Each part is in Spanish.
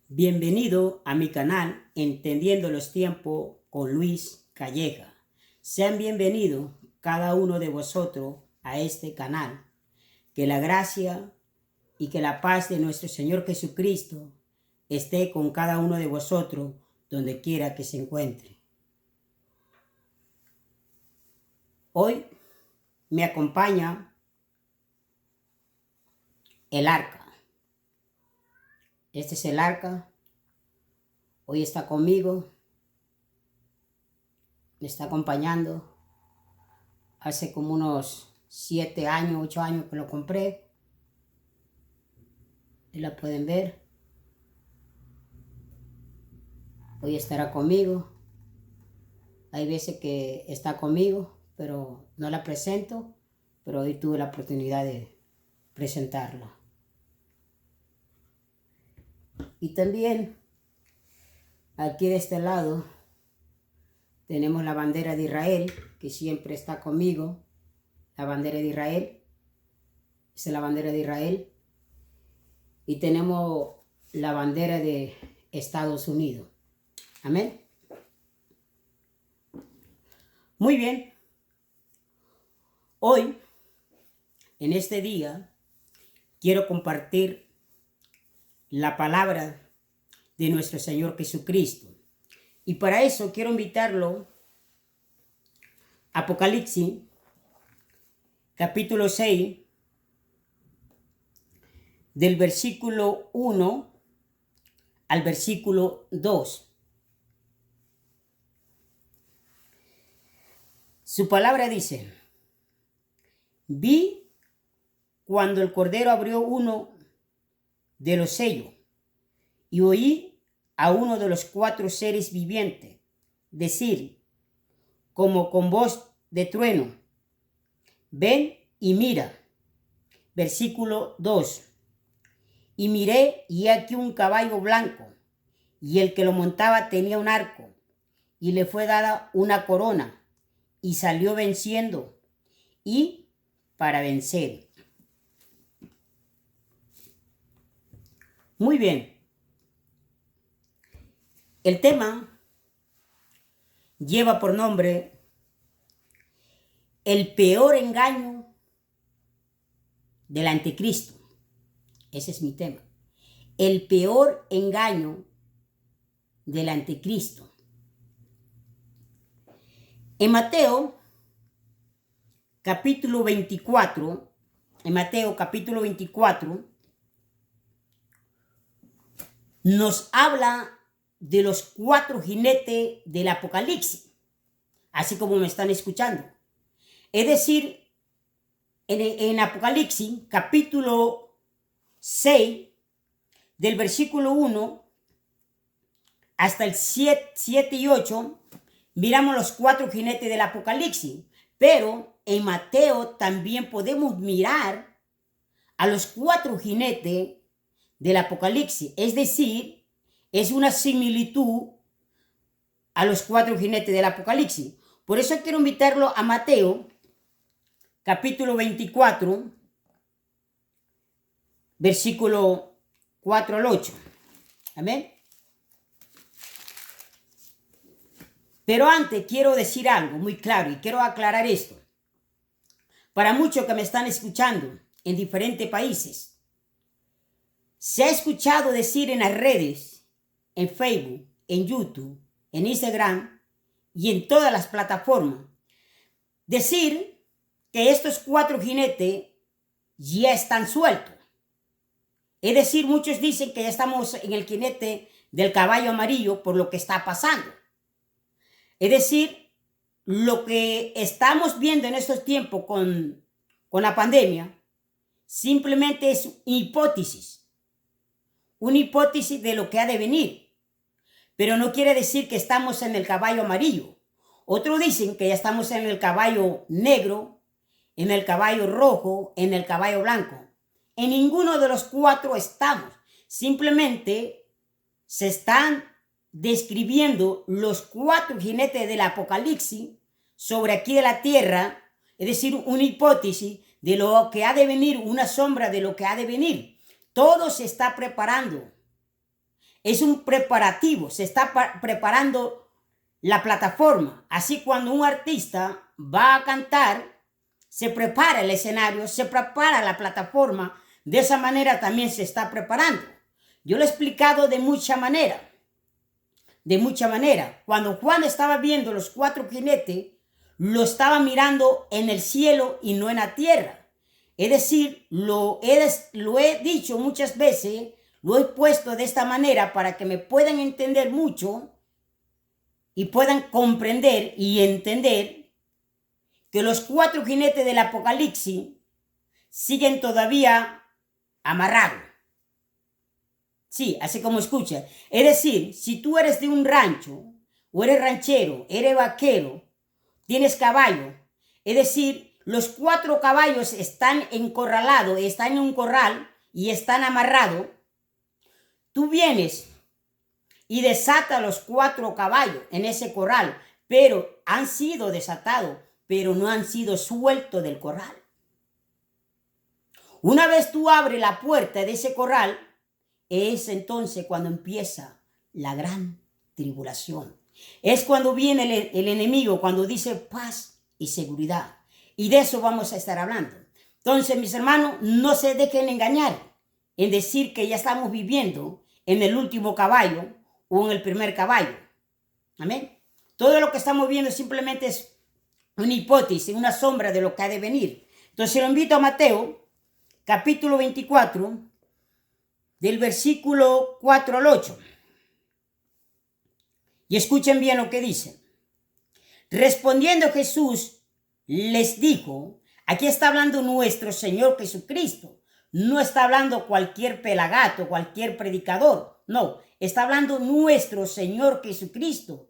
Bienvenido a mi canal Entendiendo los Tiempos con Luis Calleja. Sean bienvenidos cada uno de vosotros a este canal. Que la gracia y que la paz de nuestro Señor Jesucristo esté con cada uno de vosotros donde quiera que se encuentre. Hoy me acompaña el arca. Este es el arca. Hoy está conmigo. Me está acompañando. Hace como unos 7 años, 8 años que lo compré. Y la pueden ver. Hoy estará conmigo. Hay veces que está conmigo, pero no la presento. Pero hoy tuve la oportunidad de presentarla. Y también aquí de este lado tenemos la bandera de Israel, que siempre está conmigo. La bandera de Israel. Esa es la bandera de Israel. Y tenemos la bandera de Estados Unidos. Amén. Muy bien. Hoy, en este día, quiero compartir la palabra de nuestro Señor Jesucristo. Y para eso quiero invitarlo a Apocalipsis, capítulo 6, del versículo 1 al versículo 2. Su palabra dice: vi cuando el Cordero abrió uno de los sellos y oí a uno de los 4 seres vivientes decir, como con voz de trueno: ven y mira. Versículo 2. Y miré, y aquí un caballo blanco, y el que lo montaba tenía un arco, y le fue dada una corona, y salió venciendo, y para vencer. Muy bien. El tema lleva por nombre el peor engaño del anticristo. Ese es mi tema. El peor engaño del anticristo. En Mateo capítulo 24, nos habla de los 4 jinetes del Apocalipsis, así como me están escuchando. Es decir, en Apocalipsis capítulo 6, del versículo 1 hasta el 7 y 8, miramos los 4 jinetes del Apocalipsis. Pero en Mateo también podemos mirar a los 4 jinetes del Apocalipsis. Es decir, es una similitud a los 4 jinetes del Apocalipsis. Por eso quiero invitarlo a Mateo, capítulo 24, versículo 4 al 8. Amén. Pero antes quiero decir algo muy claro y quiero aclarar esto. Para muchos que me están escuchando en diferentes países, se ha escuchado decir en las redes, en Facebook, en YouTube, en Instagram y en todas las plataformas, decir que estos 4 jinetes ya están sueltos. Es decir, muchos dicen que ya estamos en el jinete del caballo amarillo por lo que está pasando. Es decir, lo que estamos viendo en estos tiempos con la pandemia simplemente es una hipótesis de lo que ha de venir. Pero no quiere decir que estamos en el caballo amarillo. Otros dicen que ya estamos en el caballo negro, en el caballo rojo, en el caballo blanco. En ninguno de los 4 estamos. Simplemente se están describiendo los 4 jinetes del Apocalipsis sobre aquí de la tierra, es decir, una hipótesis de lo que ha de venir, una sombra de lo que ha de venir. Todo se está preparando. es un preparativo, se está preparando la plataforma. Así cuando un artista va a cantar, se prepara el escenario, se prepara la plataforma, de esa manera también se está preparando. Yo lo he explicado de mucha manera. Cuando Juan estaba viendo los 4 jinetes, lo estaba mirando en el cielo y no en la tierra. Es decir, lo he dicho muchas veces, lo he puesto de esta manera para que me puedan entender mucho y puedan comprender y entender que los 4 jinetes del Apocalipsis siguen todavía amarrados. Sí, así como escucha. Es decir, si tú eres de un rancho, o eres ranchero, eres vaquero, tienes caballo, es decir, los 4 caballos están encorralados, están en un corral y están amarrados, tú vienes y desatas los 4 caballos en ese corral, pero han sido desatados, pero no han sido sueltos del corral. Una vez tú abres la puerta de ese corral, es entonces cuando empieza la gran tribulación. Es cuando viene el enemigo, cuando dice paz y seguridad. Y de eso vamos a estar hablando. Entonces, mis hermanos, no se dejen engañar en decir que ya estamos viviendo en el último caballo o en el primer caballo. Amén. Todo lo que estamos viendo simplemente es una hipótesis, una sombra de lo que ha de venir. Entonces, lo invito a Mateo, capítulo 24, del versículo 4 al 8. Y escuchen bien lo que dice. Respondiendo Jesús les dijo, aquí está hablando nuestro Señor Jesucristo. No está hablando cualquier pelagato, cualquier predicador. No, está hablando nuestro Señor Jesucristo.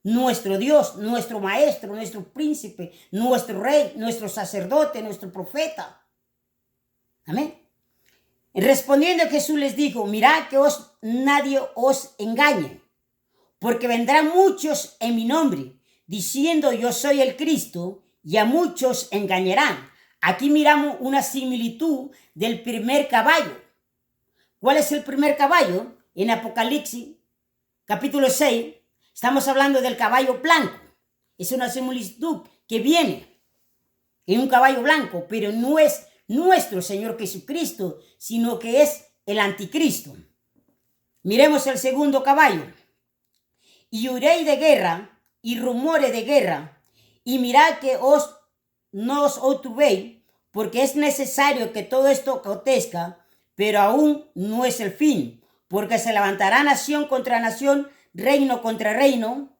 Nuestro Dios, nuestro Maestro, nuestro Príncipe, nuestro Rey, nuestro Sacerdote, nuestro Profeta. Amén. Respondiendo Jesús les dijo, mirad que nadie os engañe, porque vendrán muchos en mi nombre, diciendo yo soy el Cristo, y a muchos engañarán. Aquí miramos una similitud del primer caballo. ¿Cuál es el primer caballo? En Apocalipsis, capítulo 6, estamos hablando del caballo blanco. Es una similitud que viene en un caballo blanco, pero no es nuestro Señor Jesucristo, sino que es el anticristo. Miremos el segundo caballo. Y oiréis de guerra y rumores de guerra, y mirad que no os oturbéis, porque es necesario que todo esto acontezca, pero aún no es el fin, porque se levantará nación contra nación, reino contra reino.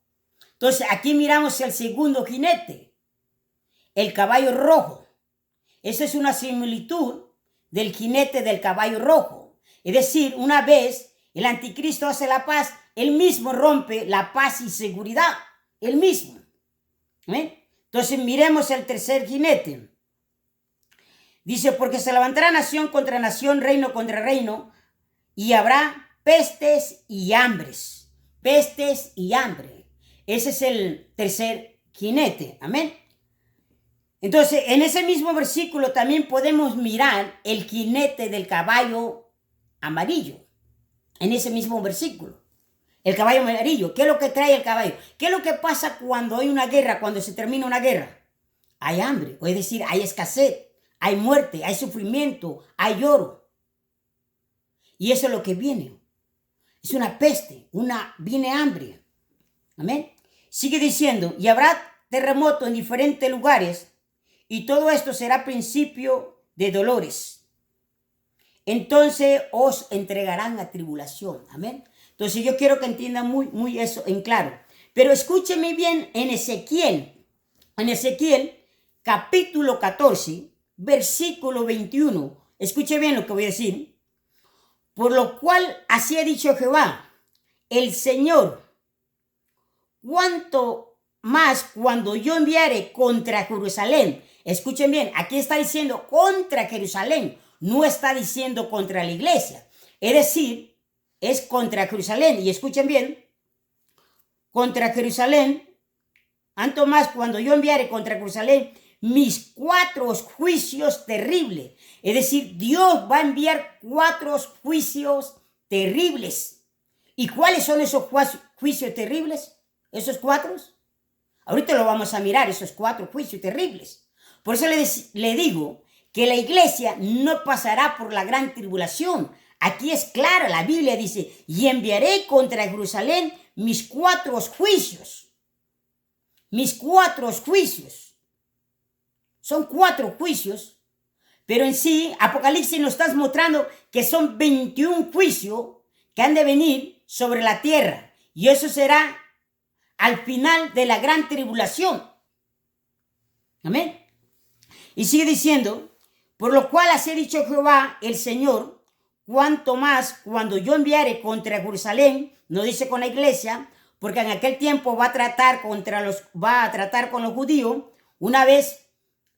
Entonces aquí miramos el segundo jinete, el caballo rojo. Esa es una similitud del jinete del caballo rojo. Es decir, una vez el anticristo hace la paz, él mismo rompe la paz y seguridad. Él mismo. Entonces miremos el tercer jinete. Dice, porque se levantará nación contra nación, reino contra reino, y habrá pestes y hambres. Pestes y hambre. Ese es el tercer jinete. Amén. Entonces, en ese mismo versículo también podemos mirar el jinete del caballo amarillo. En ese mismo versículo. El caballo amarillo. ¿Qué es lo que trae el caballo? ¿Qué es lo que pasa cuando hay una guerra, cuando se termina una guerra? Hay hambre, es decir, hay escasez, hay muerte, hay sufrimiento, hay lloro. Y eso es lo que viene. Es una peste, viene hambre. Amén. Sigue diciendo, y habrá terremoto en diferentes lugares, y todo esto será principio de dolores. Entonces os entregarán a tribulación. Amén. Entonces yo quiero que entiendan muy eso en claro. Pero escúcheme bien en Ezequiel capítulo 14, versículo 21. Escuche bien lo que voy a decir. Por lo cual así ha dicho Jehová, el Señor, cuanto más cuando yo enviare contra Jerusalén. Escuchen bien, aquí está diciendo contra Jerusalén, no está diciendo contra la iglesia. Es decir, es contra Jerusalén. Y escuchen bien, contra Jerusalén, tanto más cuando yo enviare contra Jerusalén mis 4 juicios terribles. Es decir, Dios va a enviar 4 juicios terribles. ¿Y cuáles son esos juicios terribles? ¿Esos 4? Ahorita lo vamos a mirar, esos 4 juicios terribles. Por eso le digo que la iglesia no pasará por la gran tribulación. Aquí es clara, la Biblia dice, y enviaré contra Jerusalén mis 4 juicios. Mis 4 juicios. Son 4 juicios, pero en sí, Apocalipsis nos está mostrando que son 21 juicios que han de venir sobre la tierra. Y eso será al final de la gran tribulación. Amén. Y sigue diciendo, por lo cual así ha dicho Jehová el Señor, cuanto más cuando yo enviare contra Jerusalén, no dice con la iglesia, porque en aquel tiempo va a tratar con los judíos. Una vez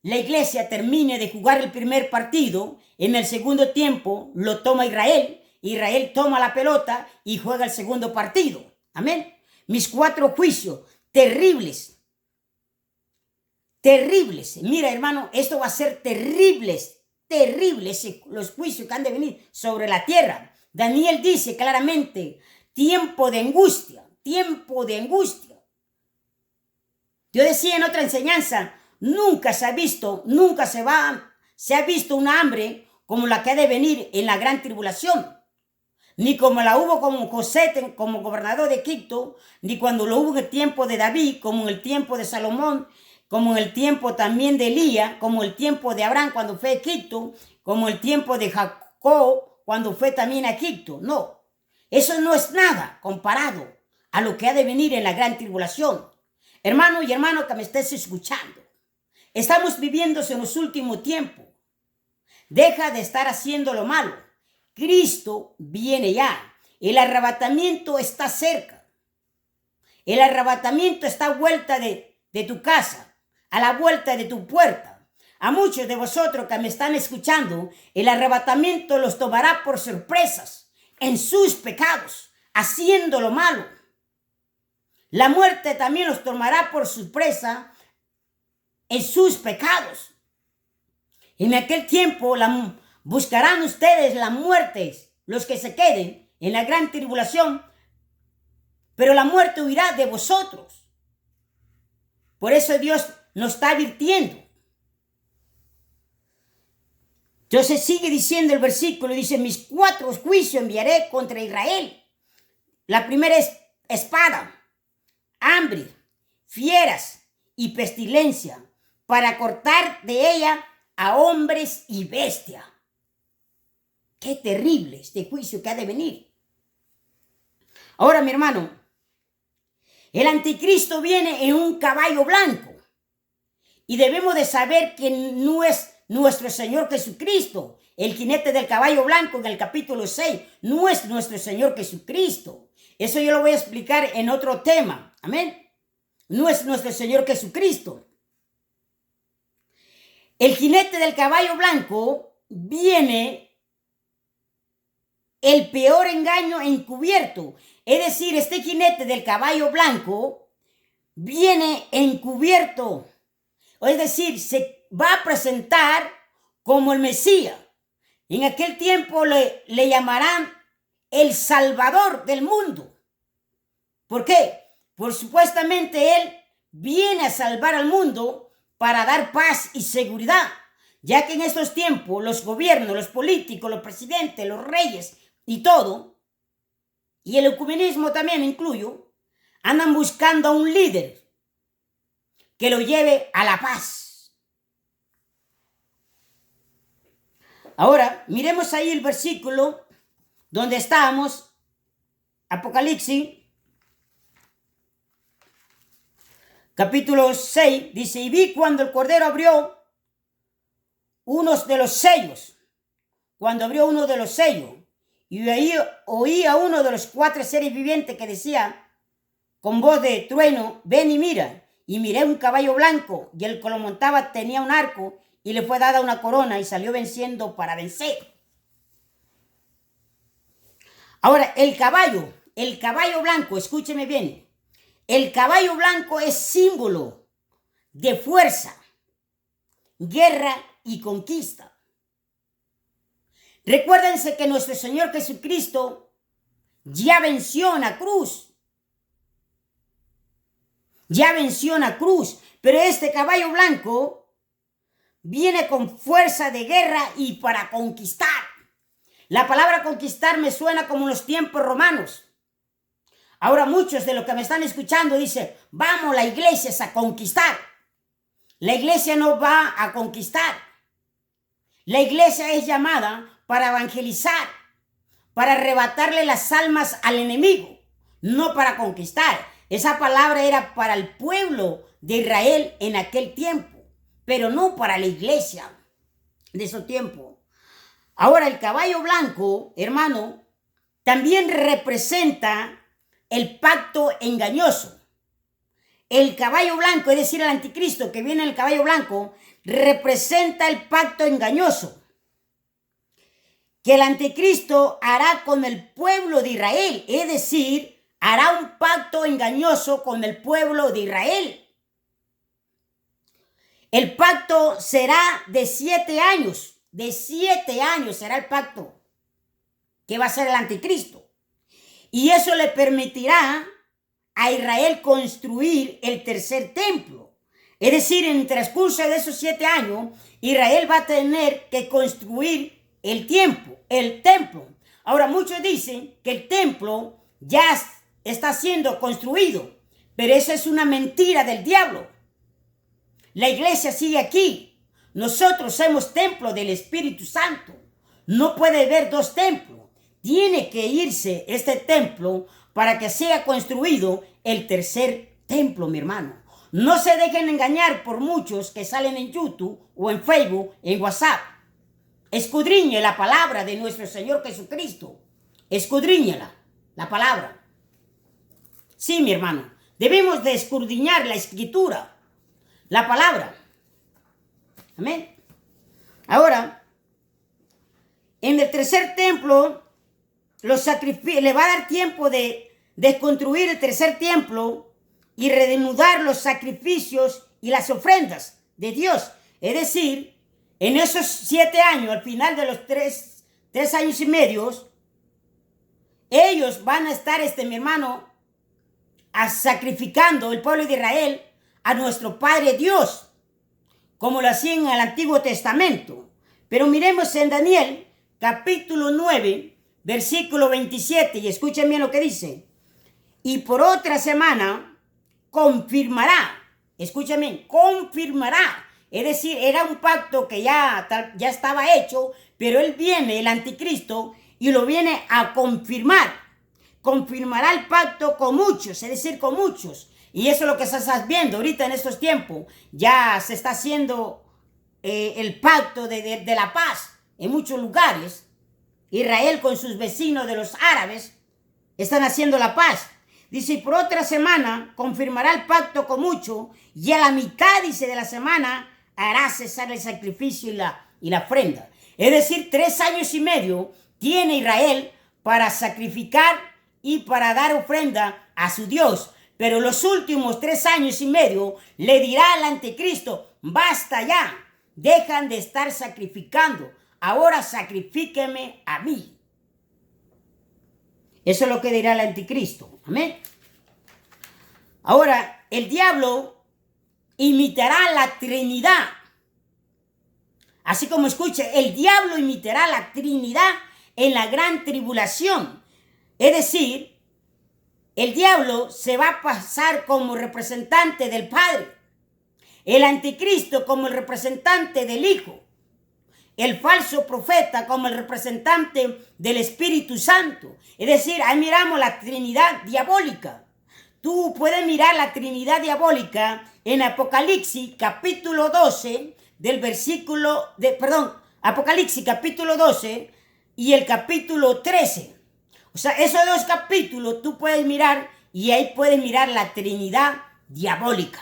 la iglesia termine de jugar el primer partido, en el segundo tiempo lo toma Israel. Israel toma la pelota y juega el segundo partido. Amén. Mis 4 juicios terribles. Terribles. Mira, hermano, esto va a ser terribles. Terribles los juicios que han de venir sobre la tierra. Daniel dice claramente, tiempo de angustia. Tiempo de angustia. Yo decía en otra enseñanza, nunca se ha visto una hambre como la que ha de venir en la gran tribulación. Ni como la hubo con José como gobernador de Egipto, ni cuando lo hubo en el tiempo de David, como en el tiempo de Salomón, como en el tiempo también de Elías, como el tiempo de Abraham cuando fue a Egipto, como el tiempo de Jacob cuando fue también a Egipto. No, eso no es nada comparado a lo que ha de venir en la gran tribulación. Hermano y hermano que me estés escuchando, estamos viviendo en los últimos tiempos. Deja de estar haciendo lo malo. Cristo viene ya. El arrebatamiento está cerca. El arrebatamiento está a vuelta de tu casa, a la vuelta de tu puerta. A muchos de vosotros que me están escuchando, el arrebatamiento los tomará por sorpresas en sus pecados, haciendo lo malo. La muerte también los tomará por sorpresa en sus pecados. En aquel tiempo buscarán ustedes la muerte, los que se queden en la gran tribulación, pero la muerte huirá de vosotros. Por eso Dios nos está advirtiendo. Entonces sigue diciendo el versículo, dice, mis 4 juicios enviaré contra Israel. La primera es espada, hambre, fieras y pestilencia, para cortar de ella a hombres y bestias. Qué terrible este juicio que ha de venir. Ahora, mi hermano, el anticristo viene en un caballo blanco. Y debemos de saber que no es nuestro Señor Jesucristo. El jinete del caballo blanco en el capítulo 6 no es nuestro Señor Jesucristo. Eso yo lo voy a explicar en otro tema. Amén. No es nuestro Señor Jesucristo. El jinete del caballo blanco viene el peor engaño encubierto. Es decir, este jinete del caballo blanco viene encubierto. Es decir, se va a presentar como el Mesías. En aquel tiempo le llamarán el Salvador del mundo. ¿Por qué? Pues supuestamente él viene a salvar al mundo para dar paz y seguridad, ya que en estos tiempos los gobiernos, los políticos, los presidentes, los reyes y todo, y el ecumenismo también incluyo, andan buscando a un líder que lo lleve a la paz. Ahora, miremos ahí el versículo donde estábamos, Apocalipsis, capítulo 6, dice, y vi cuando el Cordero abrió uno de los sellos, y ahí oí a uno de los 4 seres vivientes que decía con voz de trueno, ven y mira. Y miré un caballo blanco, y el que lo montaba tenía un arco, y le fue dada una corona, y salió venciendo para vencer. Ahora, el caballo blanco, escúcheme bien, el caballo blanco es símbolo de fuerza, guerra y conquista. Recuérdense que nuestro Señor Jesucristo Ya venció en la cruz. Ya venció en la cruz. Pero este caballo blanco viene con fuerza de guerra y para conquistar. La palabra conquistar me suena como en los tiempos romanos. Ahora muchos de los que me están escuchando dicen, vamos, la iglesia es a conquistar. La iglesia no va a conquistar. La iglesia es llamada para evangelizar, para arrebatarle las almas al enemigo, no para conquistar. Esa palabra era para el pueblo de Israel en aquel tiempo, pero no para la iglesia de ese tiempo. Ahora el caballo blanco, hermano, también representa el pacto engañoso. El caballo blanco, es decir, el anticristo que viene en el caballo blanco, representa el pacto engañoso que el anticristo hará con el pueblo de Israel, es decir, hará un pacto engañoso con el pueblo de Israel. El pacto será de 7 años. De 7 años será el pacto que va a ser el anticristo. Y eso le permitirá a Israel construir el tercer templo. Es decir, en el transcurso de esos 7 años, Israel va a tener que construir el templo. Ahora, muchos dicen que el templo ya está siendo construido, pero eso es una mentira del diablo. La iglesia sigue aquí. Nosotros somos templo del Espíritu Santo. No puede haber 2 templos. Tiene que irse este templo para que sea construido el tercer templo, mi hermano. No se dejen engañar por muchos que salen en YouTube o en Facebook, en WhatsApp. Escudriñe la palabra de nuestro Señor Jesucristo. Escudriñela, la palabra. Sí, mi hermano. Debemos de escudriñar la escritura, la palabra. Amén. Ahora, en el tercer templo, le va a dar tiempo de construir el tercer templo y reanudar los sacrificios y las ofrendas de Dios. Es decir, en esos 7 años, al final de los 3 años y medio, ellos van a estar, mi hermano, sacrificando el pueblo de Israel a nuestro Padre Dios, como lo hacían en el Antiguo Testamento. Pero miremos en Daniel, capítulo 9, versículo 27, y escuchen bien lo que dice. Y por otra semana confirmará, escuchen bien, confirmará. Es decir, era un pacto que ya estaba hecho, pero él viene, el anticristo, y lo viene a confirmar. Confirmará el pacto con muchos, es decir, con muchos. Y eso es lo que estás viendo ahorita en estos tiempos. Ya se está haciendo el pacto de la paz en muchos lugares. Israel con sus vecinos de los árabes están haciendo la paz. Dice, y por otra semana confirmará el pacto con muchos, y a la mitad, dice, de la semana hará cesar el sacrificio y la ofrenda. Es decir, 3 años y medio tiene Israel para sacrificar y para dar ofrenda a su Dios. Pero los últimos 3 años y medio le dirá al anticristo, basta ya, dejan de estar sacrificando, ahora sacrifíqueme a mí. Eso es lo que dirá el anticristo. Amén. Ahora, el diablo imitará la Trinidad. Así como escuche, el diablo imitará la Trinidad en la gran tribulación. Es decir, el diablo se va a pasar como representante del Padre, el anticristo como el representante del Hijo, el falso profeta como el representante del Espíritu Santo. Es decir, ahí miramos la Trinidad diabólica. Tú puedes mirar la Trinidad diabólica en Apocalipsis capítulo 12 del versículo Apocalipsis capítulo 12 y el capítulo 13. O sea, esos 2 capítulos tú puedes mirar y ahí puedes mirar la Trinidad diabólica.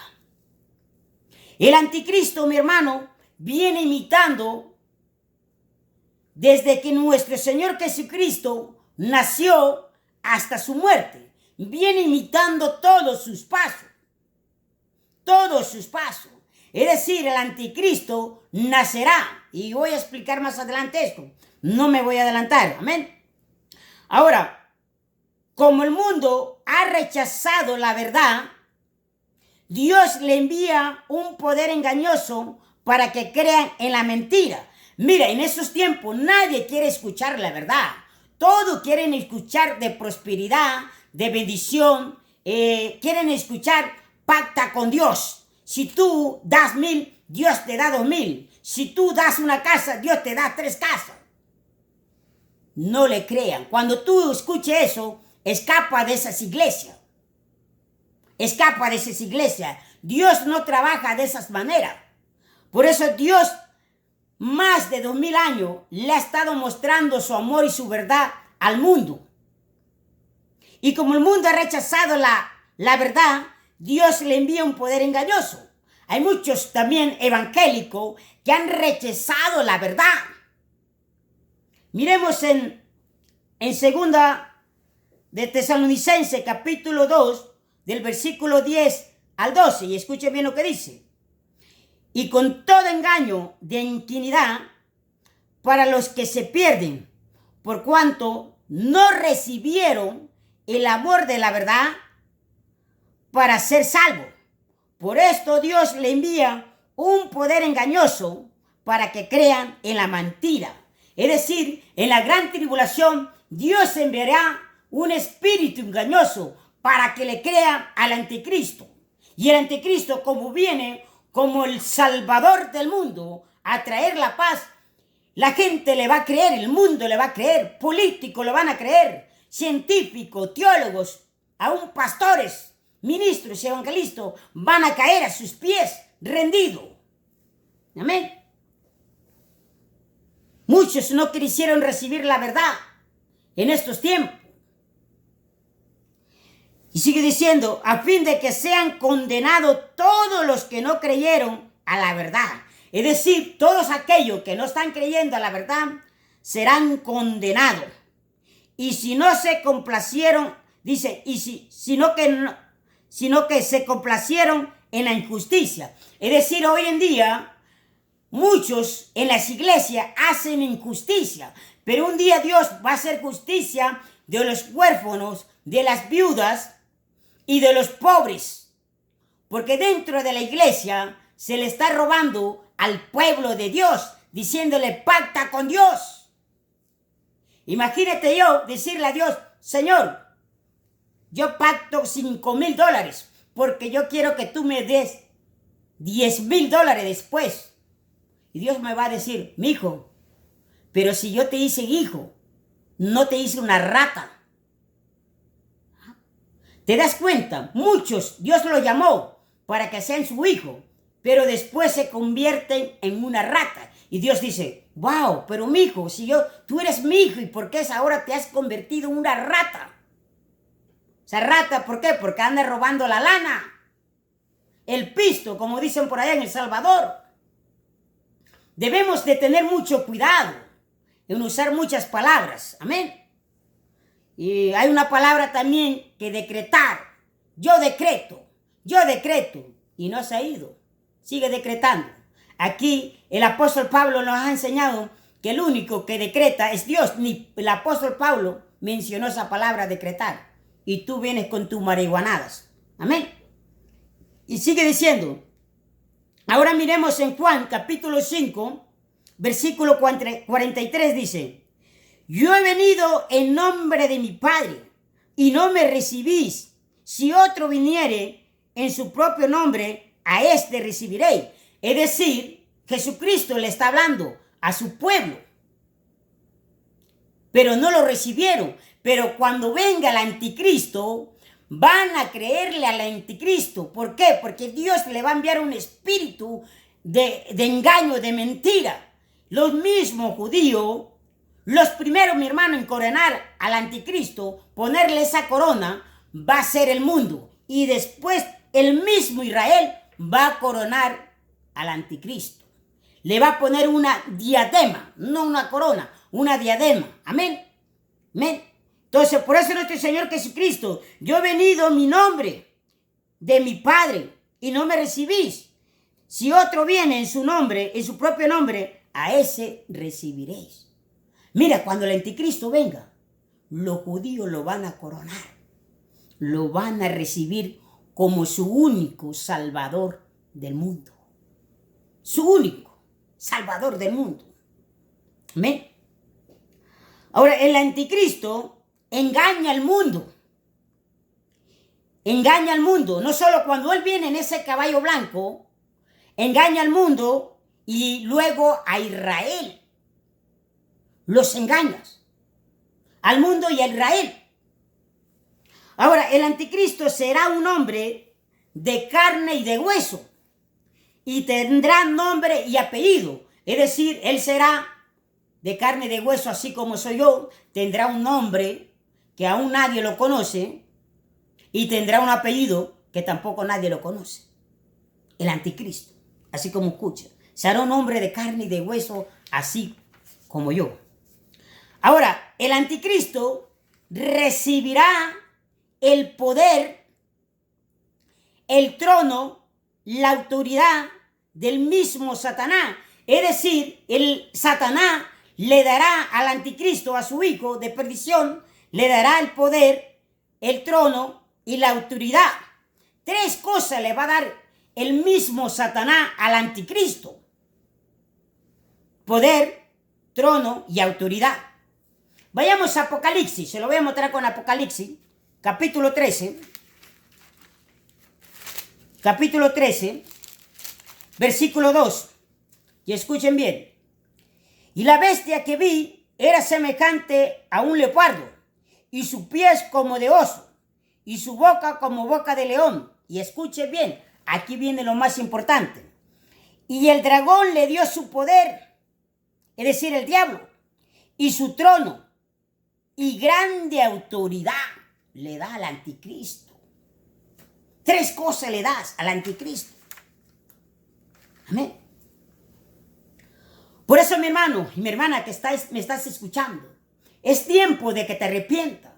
El anticristo, mi hermano, viene imitando desde que nuestro Señor Jesucristo nació hasta su muerte. Viene imitando todos sus pasos. Todos sus pasos. Es decir, el anticristo nacerá. Y voy a explicar más adelante esto. No me voy a adelantar. Amén. Ahora, como el mundo ha rechazado la verdad, Dios le envía un poder engañoso para que crean en la mentira. Mira, en esos tiempos nadie quiere escuchar la verdad. Todos quieren escuchar de prosperidad, de bendición. Quieren escuchar pacta con Dios. Si tú das 1000, Dios te da 2000. Si tú das una casa, Dios te da 3 casas. No le crean. Cuando tú escuches eso, escapa de esas iglesias. Escapa de esas iglesias. Dios no trabaja de esas maneras. Por eso Dios, más de 2000 años, le ha estado mostrando su amor y su verdad al mundo. Y como el mundo ha rechazado la verdad, Dios le envía un poder engañoso. Hay muchos también evangélicos que han rechazado la verdad. Miremos en segunda de Tesalonicenses, capítulo 2, del versículo 10 al 12, y escuchen bien lo que dice. Y con todo engaño de iniquidad para los que se pierden, por cuanto no recibieron el amor de la verdad para ser salvos. Por esto Dios le envía un poder engañoso para que crean en la mentira. Es decir, en la gran tribulación, Dios enviará un espíritu engañoso para que le crean al anticristo. Y el anticristo, como viene como el salvador del mundo a traer la paz, la gente le va a creer, el mundo le va a creer, políticos le van a creer, científicos, teólogos, aún pastores, ministros y evangelistas van a caer a sus pies rendidos. Amén. Muchos no quisieron recibir la verdad en estos tiempos. Y sigue diciendo, a fin de que sean condenados todos los que no creyeron a la verdad. Es decir, todos aquellos que no están creyendo a la verdad serán condenados. Y si no se complacieron, dice, sino que se complacieron en la injusticia. Es decir, hoy en día muchos en las iglesias hacen injusticia, pero un día Dios va a hacer justicia de los huérfanos, de las viudas y de los pobres, porque dentro de la iglesia se le está robando al pueblo de Dios, diciéndole pacta con Dios. Imagínate yo decirle a Dios, Señor, yo pacto $5,000 porque yo quiero que tú me des $10,000 después. Y Dios me va a decir, mi hijo, pero si yo te hice hijo, no te hice una rata. ¿Te das cuenta? Muchos Dios los llamó para que sean su hijo, pero después se convierten en una rata. Y Dios dice, wow, pero mi hijo, tú eres mi hijo, ¿y por qué ahora te has convertido en una rata? O sea, rata, ¿por qué? Porque anda robando la lana, el pisto, como dicen por allá en El Salvador. Debemos de tener mucho cuidado en usar muchas palabras. Amén. Y hay una palabra también que decretar. Yo decreto. Y no se ha ido. Sigue decretando. Aquí el apóstol Pablo nos ha enseñado que el único que decreta es Dios. Ni el apóstol Pablo mencionó esa palabra decretar. Y tú vienes con tus marihuanadas. Amén. Y sigue diciendo. Ahora miremos en Juan capítulo 5, versículo 43 dice, yo he venido en nombre de mi Padre y no me recibís. Si otro viniere en su propio nombre, a éste recibiréis. Es decir, Jesucristo le está hablando a su pueblo. Pero no lo recibieron. Pero cuando venga el anticristo, van a creerle al anticristo. ¿Por qué? Porque Dios le va a enviar un espíritu de engaño, de mentira. Los mismos judíos, los primeros, mi hermano, en coronar al anticristo, ponerle esa corona, va a ser el mundo. Y después el mismo Israel va a coronar al anticristo. Le va a poner una diadema, no una corona, una diadema. Amén. Amén. Entonces, por eso nuestro Señor Jesucristo, yo he venido en mi nombre de mi Padre y no me recibís. Si otro viene en su nombre, en su propio nombre, a ese recibiréis. Mira, cuando el anticristo venga, los judíos lo van a coronar, lo van a recibir como su único salvador del mundo. Su único salvador del mundo. Amén. Ahora, el anticristo engaña al mundo. Engaña al mundo. No solo cuando él viene en ese caballo blanco, engaña al mundo y luego a Israel. Los engañas. Al mundo y a Israel. Ahora, el anticristo será un hombre de carne y de hueso. Y tendrá nombre y apellido. Es decir, él será de carne y de hueso, así como soy yo. Tendrá un nombre que aún nadie lo conoce. Y tendrá un apellido que tampoco nadie lo conoce. El anticristo, así como escucha. Será un hombre de carne y de hueso, así como yo. Ahora, el anticristo recibirá el poder, el trono, la autoridad del mismo Satanás. Es decir, el Satanás le dará al anticristo, a su hijo de perdición, le dará el poder, el trono y la autoridad. 3 cosas le va a dar el mismo Satanás al anticristo: poder, trono y autoridad. Vayamos a Apocalipsis, se lo voy a mostrar con Apocalipsis, capítulo 13. Capítulo 13, versículo 2. Y escuchen bien. Y la bestia que vi era semejante a un leopardo, y sus pies como de oso, y su boca como boca de león. Y escuchen bien, aquí viene lo más importante. Y el dragón le dio su poder, es decir, el diablo, y su trono, y grande autoridad le da al anticristo. 3 cosas le das al anticristo. Amén. Por eso, mi hermano y mi hermana que me estás escuchando, es tiempo de que te arrepientas.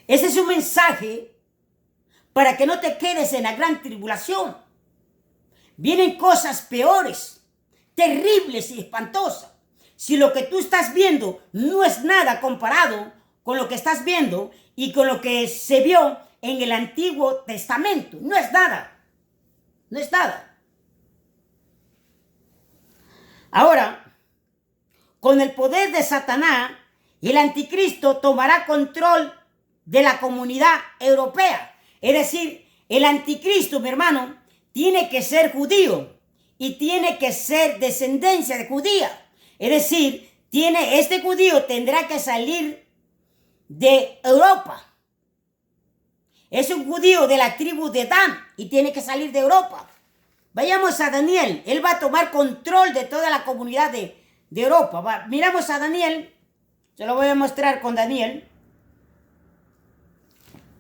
Ese es un mensaje para que no te quedes en la gran tribulación. Vienen cosas peores, terribles y espantosas. Si lo que tú estás viendo no es nada comparado con lo que estás viendo y con lo que se vio en el Antiguo Testamento, no es nada. No es nada. Ahora, con el poder de Satanás, el anticristo tomará control de la comunidad europea. Es decir, el anticristo, mi hermano, tiene que ser judío y tiene que ser descendencia de judía. Es decir, este judío tendrá que salir de Europa. Es un judío de la tribu de Dan y tiene que salir de Europa. Vayamos a Daniel. Él va a tomar control de toda la comunidad de Europa. Miramos a Daniel. Se lo voy a mostrar con Daniel.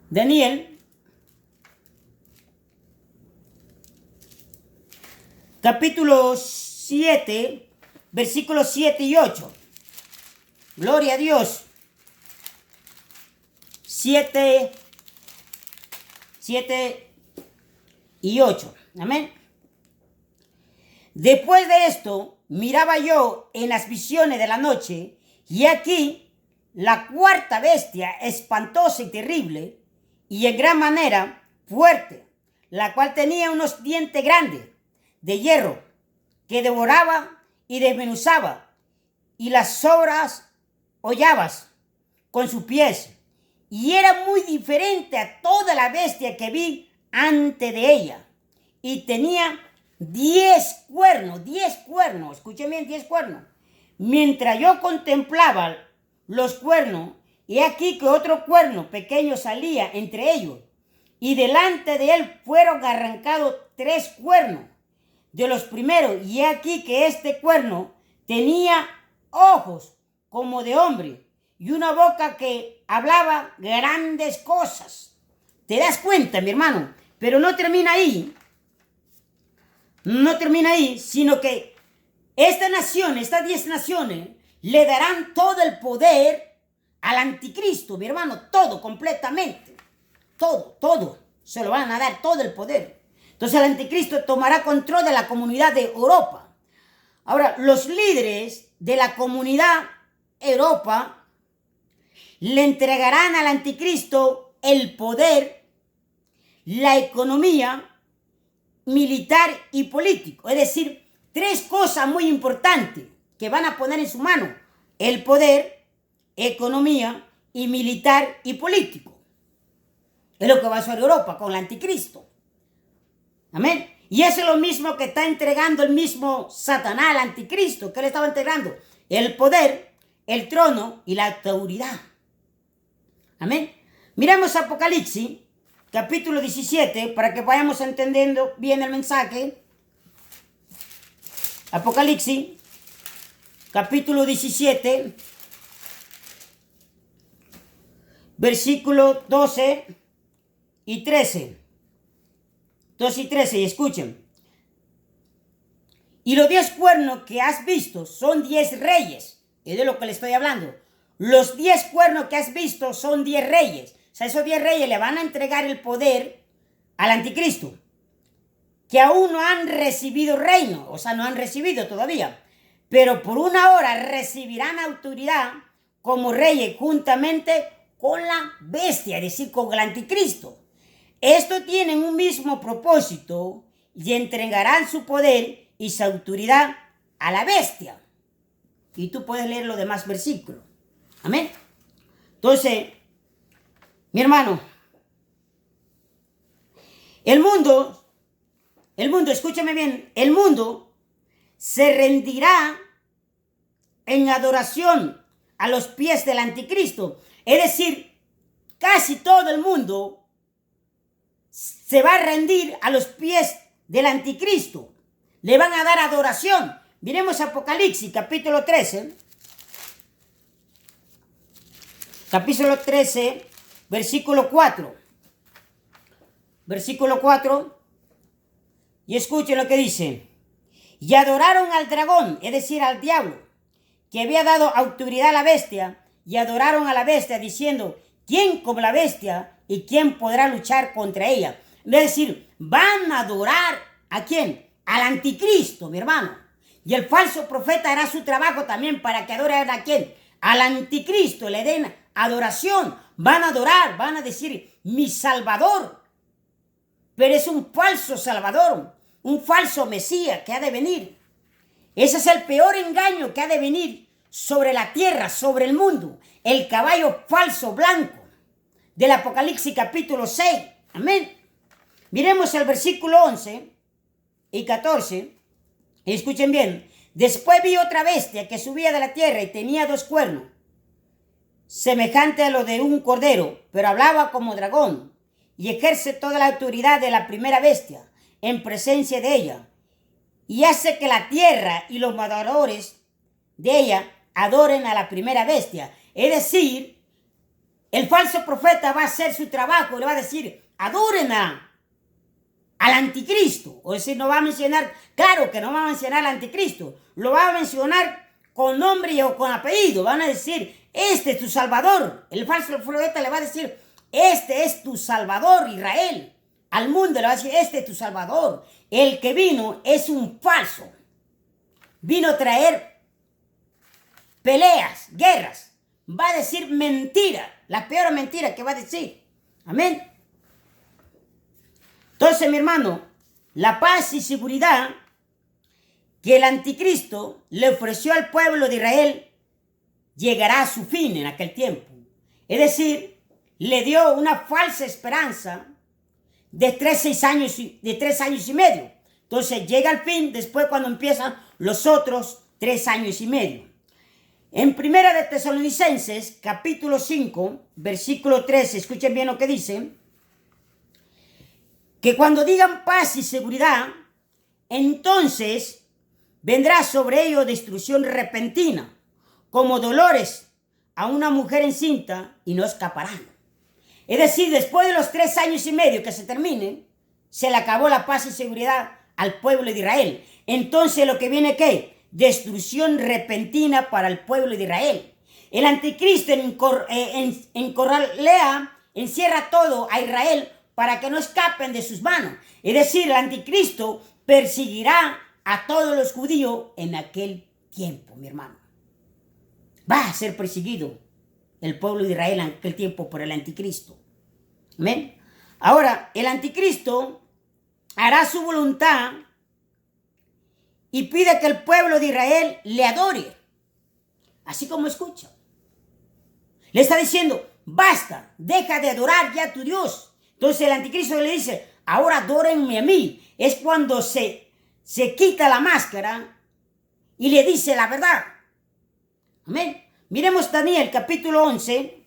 Daniel. Capítulo 7, versículos 7 y 8. Gloria a Dios. 7 y 8. Amén. Después de esto, miraba yo en las visiones de la noche, y aquí la 4ª bestia, espantosa y terrible, y en gran manera fuerte, la cual tenía unos dientes grandes de hierro, que devoraba y desmenuzaba, y las sobras hollabas con sus pies, y era muy diferente a toda la bestia que vi antes de ella, y tenía 10 cuernos, escuchen bien, 10 cuernos. Mientras yo contemplaba los cuernos, y aquí que otro cuerno pequeño salía entre ellos, y delante de él fueron arrancados 3 cuernos de los primeros, y aquí que este cuerno tenía ojos como de hombre, y una boca que hablaba grandes cosas. ¿Te das cuenta, mi hermano? Pero no termina ahí. No termina ahí, sino que estas 10 naciones, le darán todo el poder al anticristo, mi hermano, todo, completamente. Todo, se lo van a dar todo el poder. Entonces el anticristo tomará control de la comunidad de Europa. Ahora, los líderes de la comunidad Europa le entregarán al anticristo el poder, la economía, militar y político. Es decir, tres cosas muy importantes que van a poner en su mano: el poder, economía y militar y político. Es lo que va a hacer Europa con el anticristo. Amén. Y eso es lo mismo que está entregando el mismo Satanás al anticristo. ¿Qué le estaba entregando? El poder, el trono y la autoridad. Amén. Miramos Apocalipsis, capítulo 17, para que vayamos entendiendo bien el mensaje. Apocalipsis, capítulo 17, versículo 12 y 13. 2 y 13, y escuchen. Y los 10 cuernos que has visto son 10 reyes. Es de lo que le estoy hablando. Los 10 cuernos que has visto son 10 reyes. O sea, esos 10 reyes le van a entregar el poder al anticristo, que aún no han recibido reino. O sea, no han recibido todavía. Pero por una hora recibirán autoridad como reyes juntamente con la bestia, es decir, con el anticristo. Estos tienen un mismo propósito y entregarán su poder y su autoridad a la bestia. Y tú puedes leer los demás versículos. Amén. Entonces, mi hermano, el mundo, escúchame bien, el mundo se rendirá en adoración a los pies del anticristo. Es decir, casi todo el mundo se va a rendir a los pies del anticristo. Le van a dar adoración. Miremos Apocalipsis, capítulo 13. Capítulo 13, versículo 4. Versículo 4. Y escuchen lo que dice. Y adoraron al dragón, es decir, al diablo, que había dado autoridad a la bestia, y adoraron a la bestia diciendo: ¿quién como la bestia y quién podrá luchar contra ella? Es decir, van a adorar ¿a quién? Al anticristo, mi hermano. Y el falso profeta hará su trabajo también para que adoren ¿a quién? Al anticristo, le den adoración. Van a adorar, van a decir: mi Salvador. Pero es un falso Salvador, un falso Mesías que ha de venir. Ese es el peor engaño que ha de venir sobre la tierra, sobre el mundo. El caballo falso blanco del Apocalipsis capítulo 6. Amén. Miremos el versículo 11 y 14. Y escuchen bien. Después vi otra bestia que subía de la tierra y tenía 2 cuernos, semejante a lo de un cordero, pero hablaba como dragón, y ejerce toda la autoridad de la primera bestia en presencia de ella, y hace que la tierra y los moradores de ella adoren a la primera bestia. Es decir, el falso profeta va a hacer su trabajo y le va a decir: adoren al anticristo. O decir, no va a mencionar, claro que no va a mencionar al anticristo, lo va a mencionar con nombre o con apellido. Van a decir: este es tu Salvador. El falso profeta le va a decir: este es tu Salvador, Israel. Al mundo le va a decir: este es tu Salvador. El que vino es un falso. Vino a traer peleas, guerras. Va a decir mentira, la peor mentira que va a decir. Amén. Entonces, mi hermano, la paz y seguridad que el anticristo le ofreció al pueblo de Israel llegará a su fin en aquel tiempo. Es decir, le dio una falsa esperanza de 3 años y medio. Entonces llega al fin después cuando empiezan los otros 3 años y medio. En Primera de Tesalonicenses, capítulo 5, versículo 13, escuchen bien lo que dice: que cuando digan paz y seguridad, entonces vendrá sobre ellos destrucción repentina, como dolores a una mujer encinta, y no escaparán. Es decir, después de los 3 años y medio que se terminen, se le acabó la paz y seguridad al pueblo de Israel. Entonces lo que viene, ¿qué? Destrucción repentina para el pueblo de Israel. El anticristo encierra todo a Israel para que no escapen de sus manos. Es decir, el anticristo perseguirá a todos los judíos en aquel tiempo, mi hermano. Va a ser perseguido el pueblo de Israel en aquel tiempo por el anticristo. Amén. Ahora, el anticristo hará su voluntad y pide que el pueblo de Israel le adore. Así como escucha. Le está diciendo, basta, deja de adorar ya a tu Dios. Entonces el anticristo le dice, ahora adórenme a mí. Es cuando se quita la máscara y le dice la verdad. Amén. Miremos Daniel capítulo 11,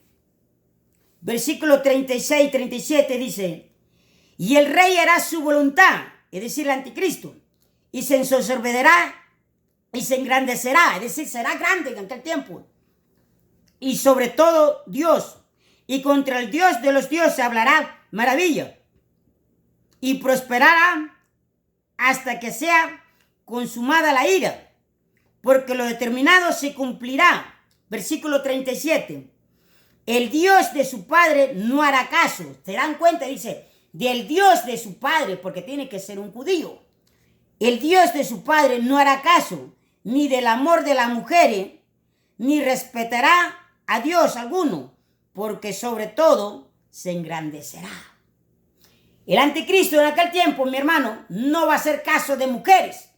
versículo 36 y 37 dice, y el rey hará su voluntad, es decir, el anticristo, y se ensoberbecerá y se engrandecerá, es decir, será grande en aquel tiempo. Y sobre todo Dios, y contra el Dios de los dioses hablará maravilla, y prosperará hasta que sea consumada la ira, porque lo determinado se cumplirá. Versículo 37. El Dios de su padre no hará caso. ¿Se dan cuenta? Dice, del Dios de su padre, porque tiene que ser un judío. El Dios de su padre no hará caso, ni del amor de las mujeres, ni respetará a Dios alguno, porque sobre todo se engrandecerá. El anticristo en aquel tiempo, mi hermano, no va a hacer caso de mujeres.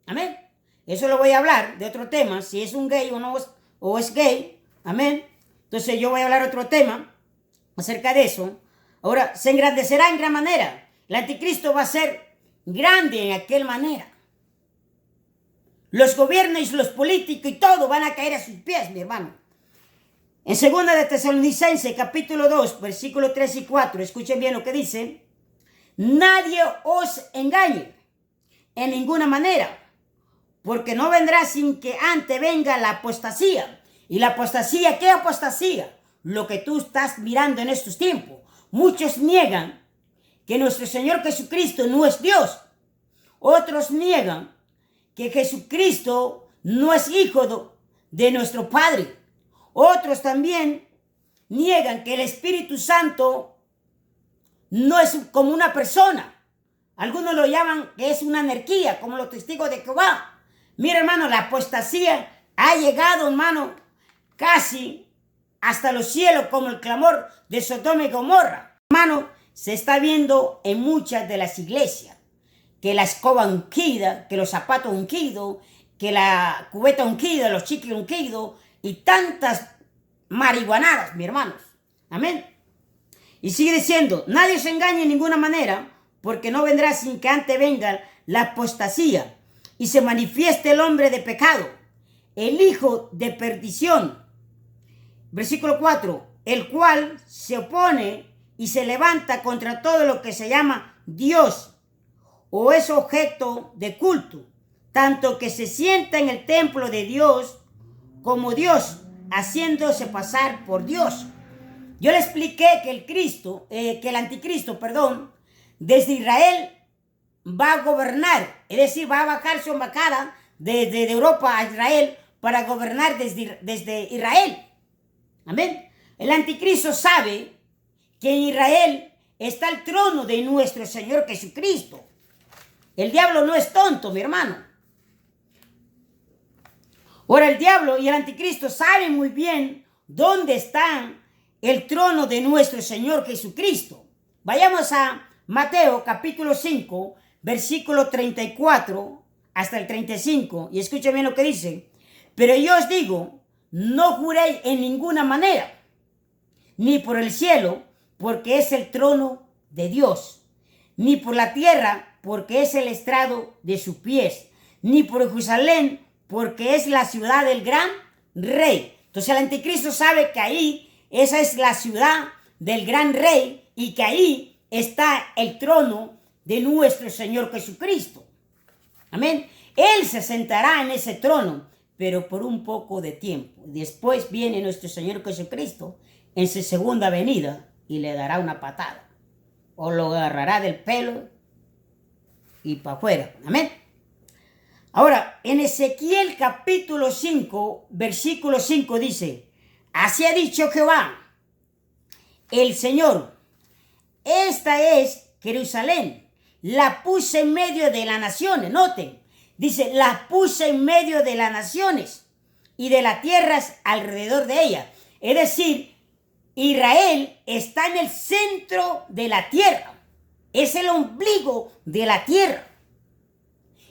Amén. Eso lo voy a hablar de otro tema, si es un gay o no, o es gay. Amén. Entonces yo voy a hablar otro tema acerca de eso. Ahora, se engrandecerá en gran manera. El anticristo va a ser grande en aquel manera. Los gobiernos, los políticos y todo van a caer a sus pies, mi hermano. En 2 de Tesalonicenses, capítulo 2, versículos 3 y 4, escuchen bien lo que dice. Nadie os engañe en ninguna manera, porque no vendrá sin que antes venga la apostasía. ¿Y la apostasía? ¿Qué apostasía? Lo que tú estás mirando en estos tiempos. Muchos niegan que nuestro Señor Jesucristo no es Dios. Otros niegan que Jesucristo no es hijo de nuestro Padre. Otros también niegan que el Espíritu Santo no es como una persona. Algunos lo llaman que es una anarquía, como los testigos de Jehová. Mira, hermano, la apostasía ha llegado, hermano, casi hasta los cielos, como el clamor de Sodoma y Gomorra. Hermano, se está viendo en muchas de las iglesias que la escoba ungida, que los zapatos ungidos, que la cubeta ungida, los chicles ungidos y tantas marihuanadas, mis hermanos. Amén. Y sigue diciendo, nadie se engañe en ninguna manera, porque no vendrá sin que antes venga la apostasía y se manifieste el hombre de pecado, el hijo de perdición. Versículo 4, el cual se opone y se levanta contra todo lo que se llama Dios o es objeto de culto, tanto que se sienta en el templo de Dios como Dios, haciéndose pasar por Dios. Yo le expliqué que el anticristo, desde Israel va a gobernar, es decir, va a bajar su embajada desde Europa a Israel para gobernar desde Israel. Amén. El anticristo sabe que en Israel está el trono de nuestro Señor Jesucristo. El diablo no es tonto, mi hermano. Ahora el diablo y el anticristo saben muy bien dónde está el trono de nuestro Señor Jesucristo. Vayamos a Mateo capítulo 5, versículo 34 hasta el 35 y escuchen bien lo que dice. Pero yo os digo, no juréis en ninguna manera, ni por el cielo, porque es el trono de Dios, ni por la tierra, porque es el estrado de sus pies, ni por Jerusalén, porque es la ciudad del gran rey. Entonces el anticristo sabe que ahí, esa es la ciudad del gran rey y que ahí está el trono de nuestro Señor Jesucristo. Amén. Él se sentará en ese trono, pero por un poco de tiempo. Después viene nuestro Señor Jesucristo en su segunda venida y le dará una patada. O lo agarrará del pelo y para afuera. Amén. Ahora, en Ezequiel capítulo 5, versículo 5 dice, así ha dicho Jehová, el Señor, esta es Jerusalén, la puse en medio de las naciones. Noten, dice, la puse en medio de las naciones y de las tierras alrededor de ella. Es decir, Israel está en el centro de la tierra. Es el ombligo de la tierra.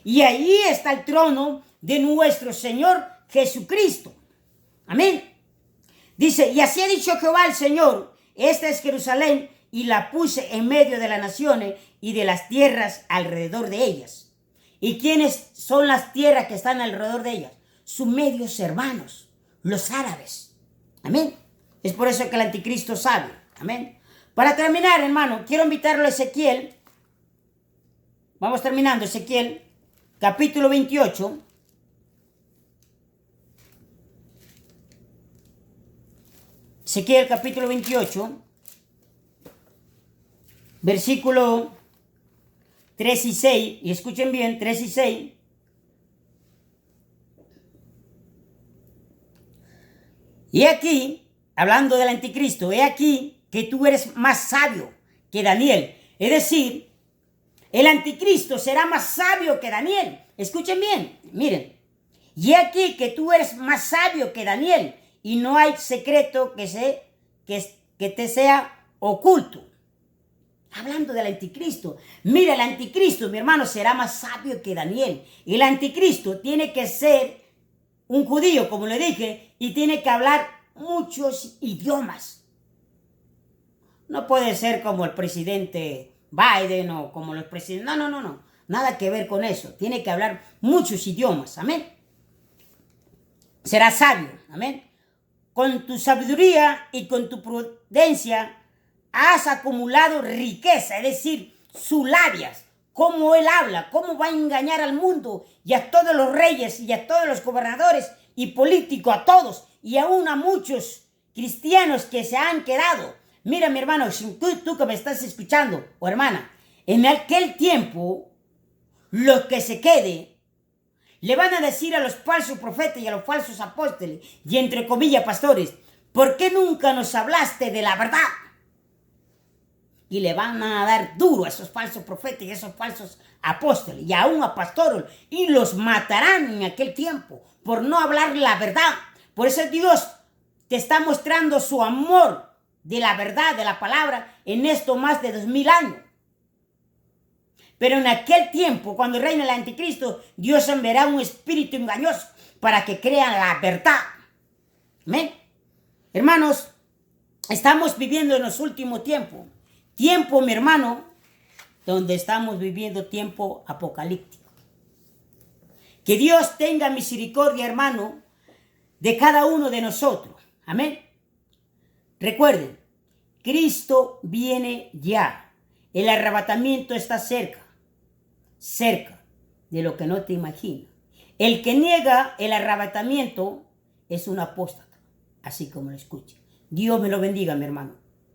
Y allí está el trono de nuestro Señor Jesucristo. Amén. Dice, y así ha dicho Jehová el Señor, esta es Jerusalén, y la puse en medio de las naciones y de las tierras alrededor de ellas. ¿Y quiénes son las tierras que están alrededor de ellas? Sus medios hermanos, los árabes. Amén. Es por eso que el anticristo sabe. Amén. Para terminar, hermano, quiero invitarlo a Ezequiel. Vamos terminando, Ezequiel, capítulo 28. Ezequiel, capítulo 28, versículo 3 y 6, y escuchen bien, 3 y 6. Y aquí, hablando del anticristo, he aquí que tú eres más sabio que Daniel. Es decir, el anticristo será más sabio que Daniel. Escuchen bien, miren. Y he aquí que tú eres más sabio que Daniel, y no hay secreto que te sea oculto. Hablando del anticristo. Mira, el anticristo, mi hermano, será más sabio que Daniel. El anticristo tiene que ser un judío, como le dije, y tiene que hablar muchos idiomas. No puede ser como el presidente Biden o como los presidentes. No. Nada que ver con eso. Tiene que hablar muchos idiomas. Amén. Será sabio. Amén. Con tu sabiduría y con tu prudencia has acumulado riqueza, es decir, sus labias, cómo él habla, cómo va a engañar al mundo y a todos los reyes y a todos los gobernadores y políticos, a todos y aún a muchos cristianos que se han quedado. Mira, mi hermano, tú que me estás escuchando, o hermana, en aquel tiempo, los que se quede, le van a decir a los falsos profetas y a los falsos apóstoles, y entre comillas pastores, ¿por qué nunca nos hablaste de la verdad? Y le van a dar duro a esos falsos profetas y a esos falsos apóstoles, y aún a pastores, y los matarán en aquel tiempo, por no hablar la verdad. Por eso Dios te está mostrando su amor de la verdad, de la palabra, en esto más de 2000 años. Pero en aquel tiempo, cuando reina el anticristo, Dios enviará un espíritu engañoso para que crean la verdad. Amén. Hermanos, estamos viviendo en los últimos tiempos. Tiempo, mi hermano, donde estamos viviendo tiempo apocalíptico. Que Dios tenga misericordia, hermano, de cada uno de nosotros. Amén. Recuerden, Cristo viene ya. El arrebatamiento está cerca de lo que no te imaginas. El que niega el arrebatamiento es un apóstata, así como lo escucha. Dios me lo bendiga, mi hermano.